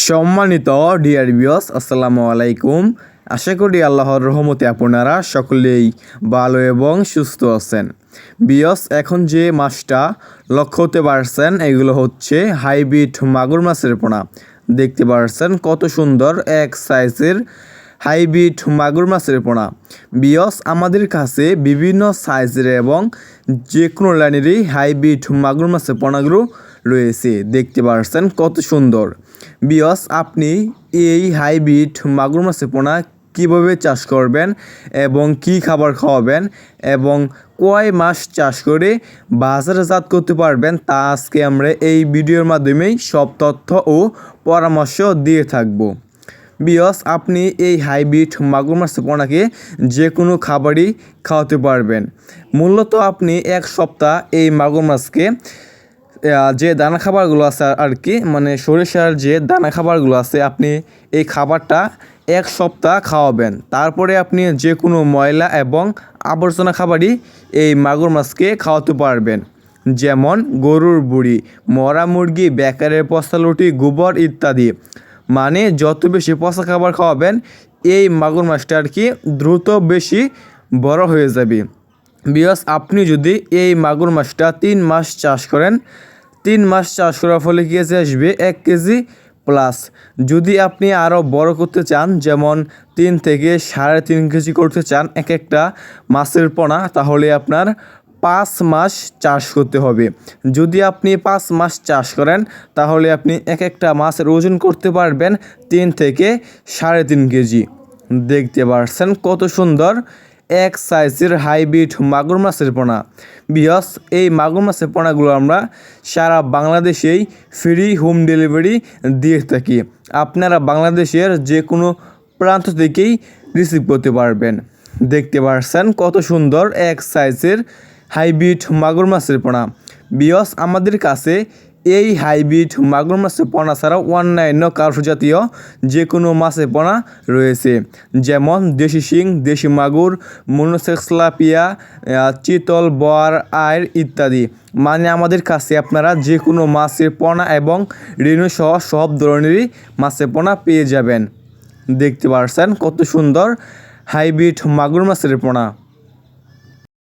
সম্মানিত dear viewers, আসসালামু আলাইকুম। আশা করি আল্লাহর রহমতে আপনারা সকলেই ভালো এবং সুস্থ আছেন। ভিউয়ার্স, এখন যে মাছটা লক্ষ্য হতে পারছেন এগুলো হচ্ছে হাইব্রিড মাগুর মাছের পোনা। দেখতে পারছেন কত সুন্দর এক সাইজের হাইব্রিড মাগুর মাছের পোনা। ভিউয়ার্স, আমাদের কাছে বিভিন্ন সাইজের এবং যে কোনো লাইনেরই হাইব্রিড মাগুর মাছের পোনাগুলো রয়েছে। দেখতে পারছেন কত সুন্দর। ভিউয়ার্স, আপনি এই হাইব্রিড মাগুর মাছের পোনা কীভাবে চাষ করবেন এবং কি খাবার খাওয়াবেন এবং কয় মাস চাষ করে বাজারজাত করতে পারবেন তা আজকে আমরা এই ভিডিওর মাধ্যমেই সব তথ্য ও পরামর্শ দিয়ে থাকব। ভিউয়ার্স, আপনি এই হাইব্রিড মাগুর মাছের পোনাকে যে কোনো খাবারই খাওয়াতে পারবেন। মূলত আপনি এক সপ্তাহ এই মাগুর মাছকে যে দানা খাবারগুলো আছে আর কি, মানে সরিষার যে দানা খাবারগুলো আছে, আপনি এই খাবারটা এক সপ্তাহ খাওয়াবেন। তারপরে আপনি যে কোনো ময়লা এবং আবর্জনা খাবারই এই মাগুর মাছকে খাওয়াতে পারবেন, যেমন গরুর বুড়ি, মরা মুরগি, বেকারের পচা লুটি, গোবর ইত্যাদি। মানে যত বেশি পচা খাবার খাওয়াবেন এই মাগুর মাছটা আর কি দ্রুত বেশি বড় হয়ে যাবে। ভিউয়ার্স, আপনি যদি এই মাগুর মাছটা 3 মাস চাষ করেন, 3 মাস চাষ করার ফলে কেজি আসবে 1 কেজি প্লাস। যদি আপনি আরও বড় করতে চান, যেমন 3 থেকে 3.5 কেজি করতে চান এক একটা মাছের পোনা, তাহলে আপনার 5 মাস চাষ করতে হবে। যদি আপনি 5 মাস চাষ করেন তাহলে আপনি এক একটা মাছের ওজন করতে পারবেন 3 থেকে 3.5 কেজি। দেখতে পাচ্ছেন কত সুন্দর এক সাইজের হাইব্রিড মাগুর মাছের পোনা। ভিউয়ার্স, এই মাগুর মাছের পোনাগুলো আমরা সারা বাংলাদেশেই ফ্রি হোম ডেলিভারি দিয়ে থাকি। আপনারা বাংলাদেশের যে কোনো প্রান্ত থেকেই রিসিভ করতে পারবেন। দেখতে পাচ্ছেন কত সুন্দর এক সাইজের হাইব্রিড মাগুর মাছের পোনা। ভিউয়ার্স, আমাদের কাছে এই হাইব্রিড মাগুর মাছের পোনা ছাড়াও অন্যান্য কার্প জাতীয় যে কোনো মাছের পোনা রয়েছে, যেমন দেশি শিং, দেশি মাগুর, মনোসেক্সলাপিয়া, চিতল, বোয়াল, আইর ইত্যাদি। মানে আমাদের কাছে আপনারা যে কোনো মাছের পোনা এবং রেণু সহ সব ধরনেরই মাছের পোনা পেয়ে যাবেন। দেখতে পাচ্ছেন কত সুন্দর হাইব্রিড মাগুর মাছের পোনা।